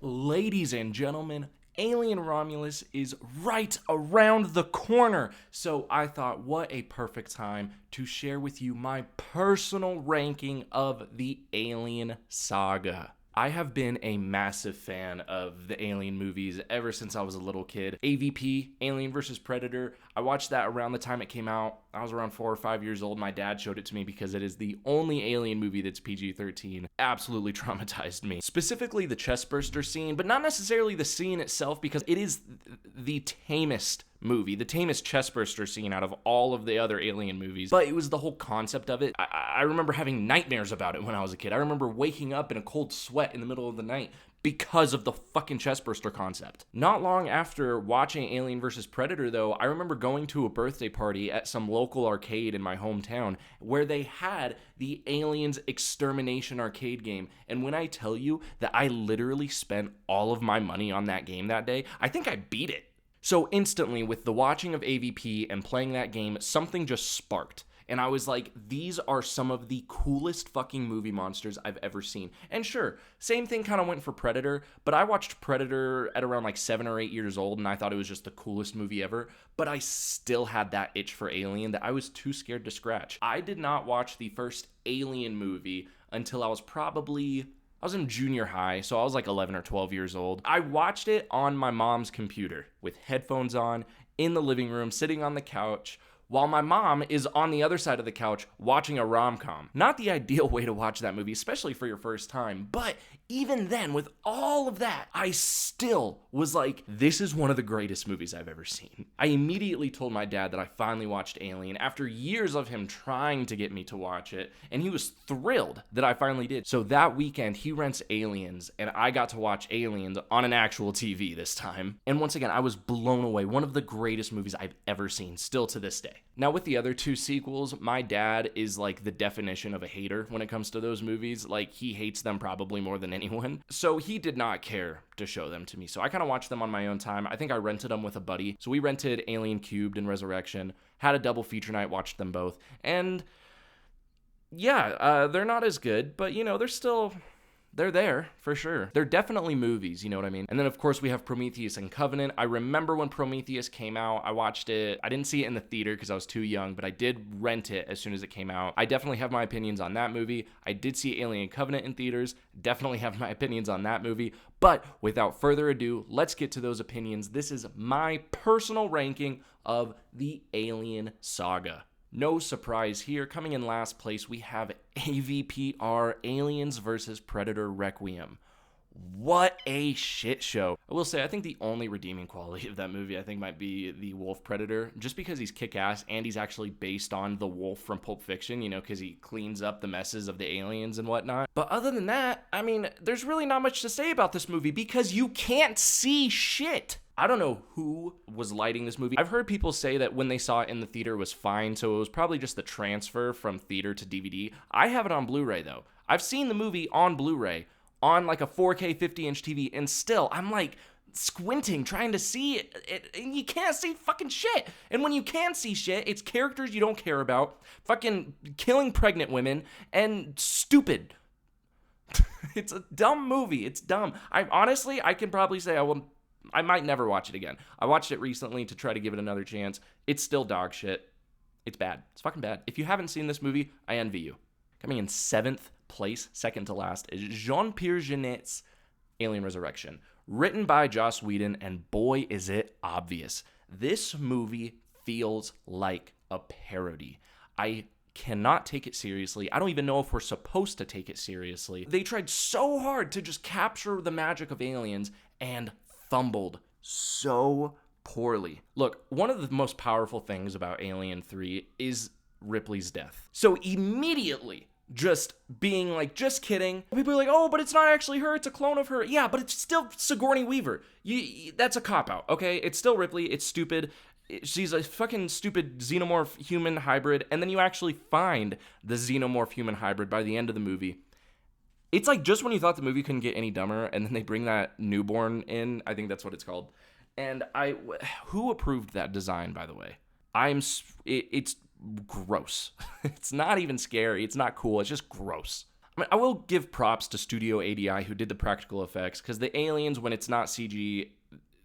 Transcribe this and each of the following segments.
Ladies and gentlemen, Alien Romulus is right around the corner. So I thought, what a perfect time to share with you my personal ranking of the Alien saga. I have been a massive fan of the Alien movies ever since I was a little kid. AVP, Alien vs. Predator, I watched that around the time it came out. I was around 4 or 5 years old. My dad showed it to me because it is the only Alien movie that's PG-13. Absolutely traumatized me. Specifically the chestburster scene, but not necessarily the scene itself, because it is the tamest movie, the tamest chestburster scene out of all of the other Alien movies. But it was the whole concept of it. I remember having nightmares about it when I was a kid. I remember waking up in a cold sweat in the middle of the night because of the fucking chestburster concept. Not long after watching Alien vs. Predator, though, I remember going to a birthday party at some local arcade in my hometown where they had the Aliens Extermination arcade game. And when I tell you that I literally spent all of my money on that game that day, I think I beat it. So instantly, with the watching of AVP and playing that game, something just sparked. And I was like, these are some of the coolest fucking movie monsters I've ever seen. And sure, same thing kind of went for Predator, but I watched Predator at around like 7 or 8 years old, and I thought it was just the coolest movie ever. But I still had that itch for Alien that I was too scared to scratch. I did not watch the first Alien movie until I was in junior high, so I was like 11 or 12 years old. I watched it on my mom's computer with headphones on, in the living room, sitting on the couch, while my mom is on the other side of the couch watching a rom-com. Not the ideal way to watch that movie, especially for your first time, but even then, with all of that, I still was like, this is one of the greatest movies I've ever seen. I immediately told my dad that I finally watched Alien after years of him trying to get me to watch it, and he was thrilled that I finally did. So that weekend, he rents Aliens, and I got to watch Aliens on an actual TV this time. And once again, I was blown away. One of the greatest movies I've ever seen, still to this day. Now, with the other 2 sequels, my dad is like the definition of a hater when it comes to those movies. Like, he hates them probably more than anyone. So he did not care to show them to me. So I kind of watched them on my own time. I think I rented them with a buddy. So we rented Alien Cubed and Resurrection, had a double feature night, watched them both. And yeah, they're not as good, but you know, they're there for sure. They're definitely movies, you know what I mean? And then, of course, we have Prometheus and Covenant. I remember when Prometheus came out, I watched it. I didn't see it in the theater because I was too young, but I did rent it as soon as it came out. I definitely have my opinions on that movie. I did see Alien Covenant in theaters. Definitely have my opinions on that movie. But without further ado, let's get to those opinions. This is my personal ranking of the Alien saga. No surprise here. Coming in last place, we have AVPR, Aliens vs. Predator Requiem. What a shit show. I will say, I think the only redeeming quality of that movie, I think, might be the wolf predator, just because he's kick-ass and he's actually based on the wolf from Pulp Fiction, you know, because he cleans up the messes of the aliens and whatnot. But other than that, I mean, there's really not much to say about this movie because you can't see shit. I don't know who was lighting this movie. I've heard people say that when they saw it in the theater it was fine, so it was probably just the transfer from theater to DVD. I have it on Blu-ray, though. I've seen the movie on Blu-ray on like a 4K 50-inch TV, and still, I'm like squinting, trying to see it, and you can't see fucking shit. And when you can see shit, it's characters you don't care about, fucking killing pregnant women, and stupid. It's a dumb movie. It's dumb. I can probably say I might never watch it again. I watched it recently to try to give it another chance. It's still dog shit. It's bad. It's fucking bad. If you haven't seen this movie, I envy you. Coming in 7th place, second to last, is Jean-Pierre Jeunet's Alien Resurrection. Written by Joss Whedon, and boy, is it obvious. This movie feels like a parody. I cannot take it seriously. I don't even know if we're supposed to take it seriously. They tried so hard to just capture the magic of aliens and fumbled so poorly. Look, one of the most powerful things about Alien 3 is Ripley's death. So immediately, just being like, just kidding. People are like, oh, but it's not actually her, it's a clone of her. Yeah, but it's still Sigourney Weaver. That's a cop-out, okay? It's still Ripley, it's stupid. She's a fucking stupid xenomorph human hybrid, and then you actually find the xenomorph human hybrid by the end of the movie. It's like just when you thought the movie couldn't get any dumber, and then they bring that newborn in. I think that's what it's called. And who approved that design, by the way? It's gross. It's not even scary. It's not cool. It's just gross. I mean, I will give props to Studio ADI who did the practical effects, because the aliens, when it's not CG,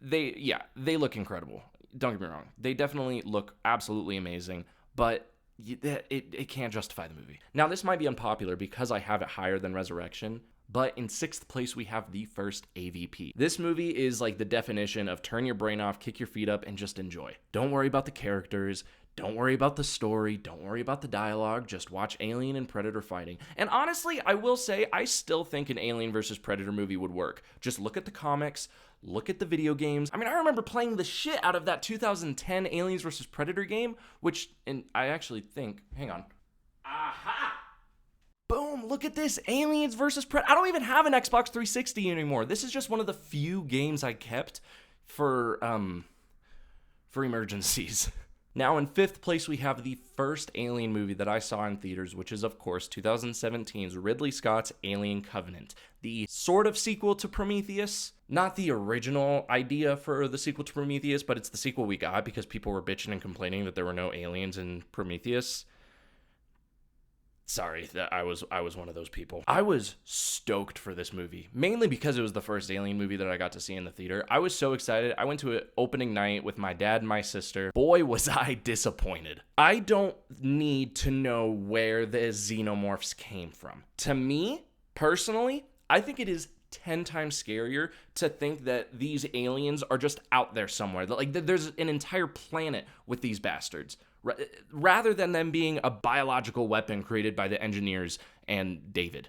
they look incredible. Don't get me wrong. They definitely look absolutely amazing, but it can't justify the movie. Now, this might be unpopular because I have it higher than Resurrection, but in 6th place, we have The First AVP. This movie is like the definition of turn your brain off, kick your feet up, and just enjoy. Don't worry about the characters. Don't worry about the story. Don't worry about the dialogue. Just watch Alien and Predator fighting. And honestly, I will say, I still think an Alien versus Predator movie would work. Just look at the comics. Look at the video games. I mean, I remember playing the shit out of that 2010 Aliens versus Predator game, which, and I actually think, hang on. Aha! Boom, look at this, Aliens versus Predator. I don't even have an Xbox 360 anymore. This is just one of the few games I kept for emergencies. Now, in 5th place, we have the first Alien movie that I saw in theaters, which is, of course, 2017's Ridley Scott's Alien Covenant, the sort of sequel to Prometheus. Not the original idea for the sequel to Prometheus, but it's the sequel we got because people were bitching and complaining that there were no aliens in Prometheus. Sorry, that I was one of those people. I was stoked for this movie, mainly because it was the first Alien movie that I got to see in the theater. I was so excited. I went to it opening night with my dad and my sister. Boy, was I disappointed. I don't need to know where the xenomorphs came from. To me, personally, I think it is 10 times scarier to think that these aliens are just out there somewhere. Like, there's an entire planet with these bastards, rather than them being a biological weapon created by the engineers and David.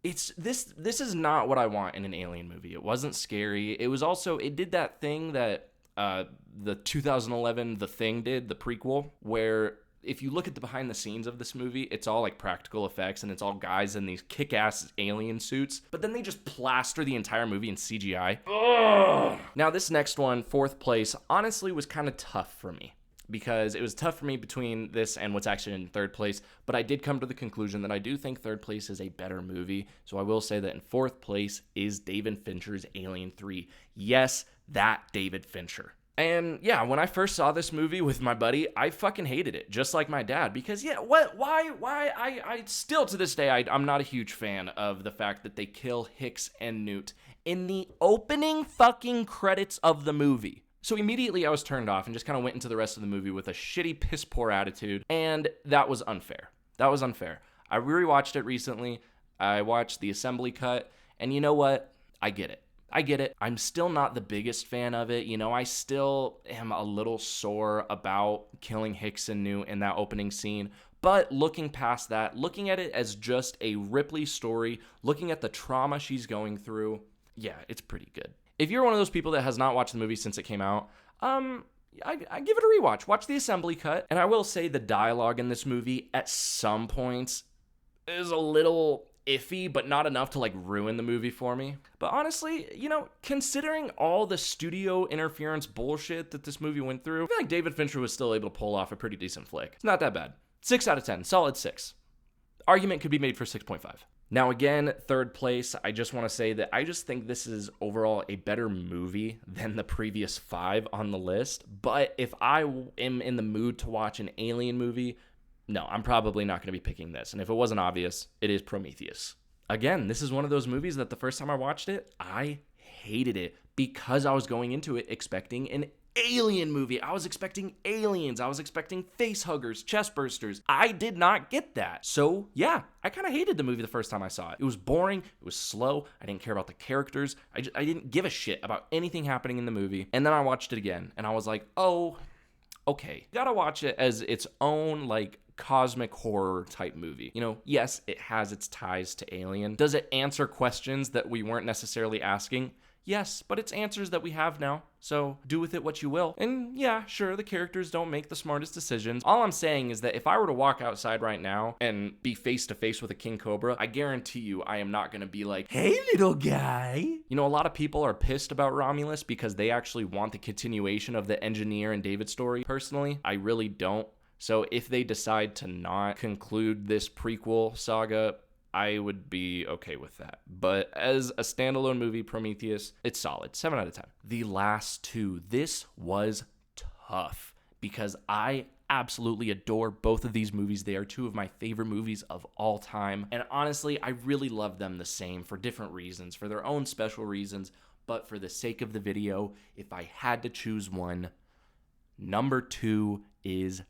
This is not what I want in an Alien movie. It wasn't scary. It was also, it did that thing that the 2011 The Thing did, the prequel, where if you look at the behind the scenes of this movie, it's all like practical effects and it's all guys in these kick-ass alien suits, but then they just plaster the entire movie in CGI. Ugh. Now, this next one, 4th place, honestly was kind of tough for me, because it was tough for me between this and what's actually in 3rd place, but I did come to the conclusion that I do think 3rd place is a better movie, so I will say that in 4th place is David Fincher's Alien 3. Yes, that David Fincher. And yeah, when I first saw this movie with my buddy, I fucking hated it, just like my dad, because I still to this day, I'm not a huge fan of the fact that they kill Hicks and Newt in the opening fucking credits of the movie. So immediately I was turned off and just kind of went into the rest of the movie with a shitty, piss-poor attitude, and that was unfair. That was unfair. I rewatched it recently. I watched the assembly cut, and you know what? I get it. I'm still not the biggest fan of it. You know, I still am a little sore about killing Hicks and Newt in that opening scene. But looking past that, looking at it as just a Ripley story, looking at the trauma she's going through, yeah, it's pretty good. If you're one of those people that has not watched the movie since it came out, I give it a rewatch. Watch the assembly cut. And I will say the dialogue in this movie at some points is a little iffy, but not enough to like ruin the movie for me. But honestly, you know, considering all the studio interference bullshit that this movie went through, I feel like David Fincher was still able to pull off a pretty decent flick. It's not that bad. 6 out of 10, solid 6. Argument could be made for 6.5. Now again, 3rd place, I just want to say that I just think this is overall a better movie than the previous 5 on the list. But if I am in the mood to watch an Alien movie, no, I'm probably not going to be picking this. And if it wasn't obvious, it is Prometheus. Again, this is one of those movies that the first time I watched it, I hated it because I was going into it expecting an Alien movie. I was expecting aliens. I was expecting face huggers, chest bursters. I did not get that. So yeah, I kind of hated the movie the first time I saw it. It was boring. It was slow. I didn't care about the characters. I didn't give a shit about anything happening in the movie. And then I watched it again and I was like, oh, okay. You gotta watch it as its own like cosmic horror type movie. You know, yes, it has its ties to Alien. Does it answer questions that we weren't necessarily asking? Yes, but it's answers that we have now, so do with it what you will. And yeah, sure, the characters don't make the smartest decisions. All I'm saying is that if I were to walk outside right now and be face to face with a king cobra, I guarantee you I am not gonna be like, hey little guy. You know, a lot of people are pissed about Romulus because they actually want the continuation of the engineer and David story. Personally, I really don't. So if they decide to not conclude this prequel saga, I would be okay with that. But as a standalone movie, Prometheus, it's solid. 7 out of 10. The last 2. This was tough because I absolutely adore both of these movies. They are two of my favorite movies of all time. And honestly, I really love them the same for different reasons, for their own special reasons. But for the sake of the video, if I had to choose one, number 2 is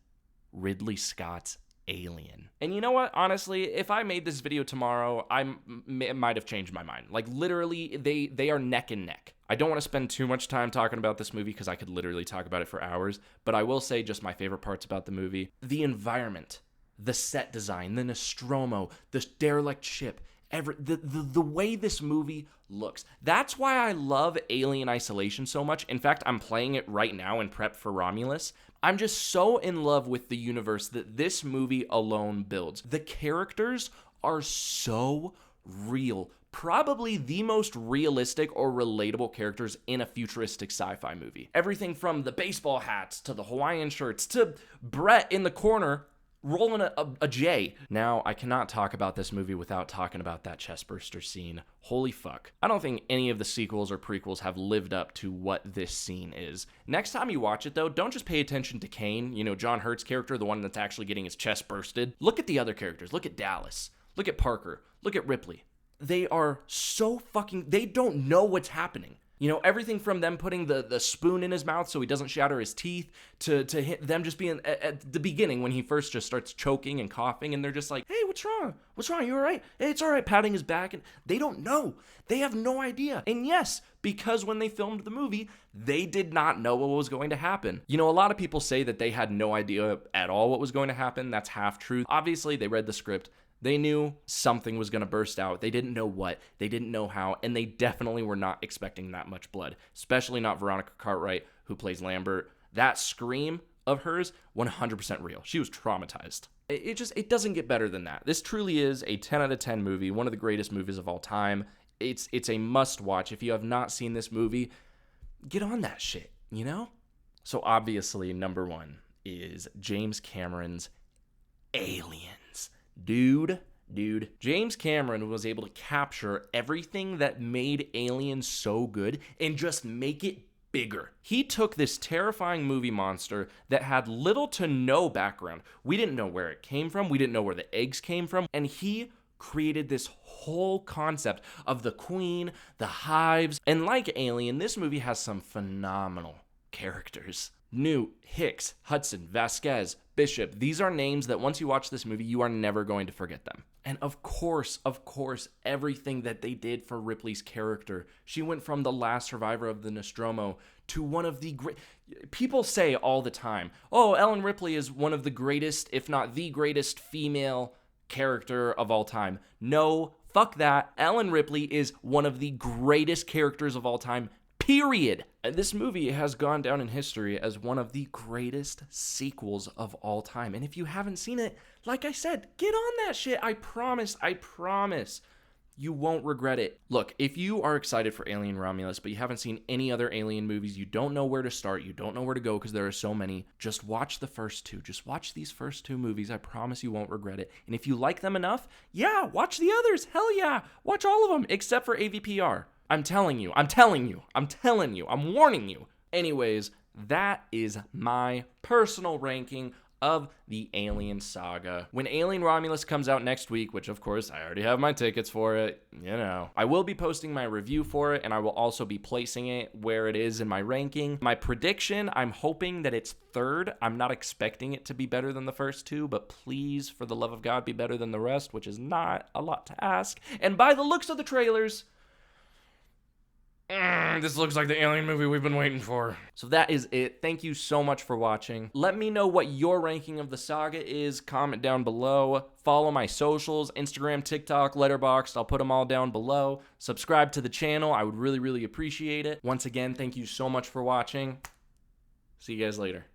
Ridley Scott's Alien. And you know what? Honestly, if I made this video tomorrow, I might have changed my mind. Like, literally, they are neck and neck. I don't want to spend too much time talking about this movie because I could literally talk about it for hours, but I will say just my favorite parts about the movie. The environment, the set design, the Nostromo, the derelict ship, the way this movie looks. That's why I love Alien Isolation so much. In fact, I'm playing it right now in prep for Romulus. I'm just so in love with the universe that this movie alone builds. The characters are so real. Probably the most realistic or relatable characters in a futuristic sci-fi movie. Everything from the baseball hats to the Hawaiian shirts to Brett in the corner rolling a J. Now, I cannot talk about this movie without talking about that chestburster scene. Holy fuck. I don't think any of the sequels or prequels have lived up to what this scene is. Next time you watch it, though, don't just pay attention to Kane, John Hurt's character, the one that's actually getting his chest bursted. Look at the other characters. Look at Dallas. Look at Parker. Look at Ripley. They are so fucking... They don't know what's happening. Everything from them putting the spoon in his mouth so he doesn't shatter his teeth to them just being at the beginning when he first just starts choking and coughing and they're just like, hey, what's wrong? What's wrong? You all right? Hey, it's all right, patting his back. And they don't know. They have no idea. And yes, because when they filmed the movie, they did not know what was going to happen. A lot of people say that they had no idea at all what was going to happen. That's half truth. Obviously, they read the script. They knew something was going to burst out. They didn't know what. They didn't know how. And they definitely were not expecting that much blood, especially not Veronica Cartwright, who plays Lambert. That scream of hers, 100% real. She was traumatized. It doesn't get better than that. This truly is a 10 out of 10 movie, one of the greatest movies of all time. It's a must watch. If you have not seen this movie, get on that shit, So obviously, number 1 is James Cameron's Alien. Dude, James Cameron was able to capture everything that made Alien so good and just make it bigger. He took this terrifying movie monster that had little to no background. We didn't know where it came from. We didn't know where the eggs came from. And he created this whole concept of the queen, the hives. And like Alien, this movie has some phenomenal characters. Newt, Hicks, Hudson, Vasquez, Bishop. These are names that once you watch this movie, you are never going to forget them. And of course, everything that they did for Ripley's character. She went from the last survivor of the Nostromo to one of the great... People say all the time, oh, Ellen Ripley is one of the greatest, if not the greatest female character of all time. No, fuck that. Ellen Ripley is one of the greatest characters of all time. Period. And this movie has gone down in history as one of the greatest sequels of all time. And if you haven't seen it, like I said, get on that shit. I promise. You won't regret it. Look, if you are excited for Alien Romulus, but you haven't seen any other Alien movies, you don't know where to start, you don't know where to go because there are so many, just watch the first 2. Just watch these first 2 movies. I promise you won't regret it. And if you like them enough, yeah, watch the others. Hell yeah. Watch all of them except for AVPR. I'm telling you, I'm warning you. Anyways, that is my personal ranking of the Alien saga. When Alien Romulus comes out next week, which of course I already have my tickets for it, I will be posting my review for it and I will also be placing it where it is in my ranking. My prediction, I'm hoping that it's 3rd. I'm not expecting it to be better than the first 2, but please, for the love of God, be better than the rest, which is not a lot to ask. And by the looks of the trailers, this looks like the Alien movie we've been waiting for. So that is it. Thank you so much for watching. Let me know what your ranking of the saga is. Comment down below. Follow my socials, Instagram, TikTok, Letterboxd. I'll put them all down below. Subscribe to the channel. I would really, really appreciate it. Once again, thank you so much for watching. See you guys later.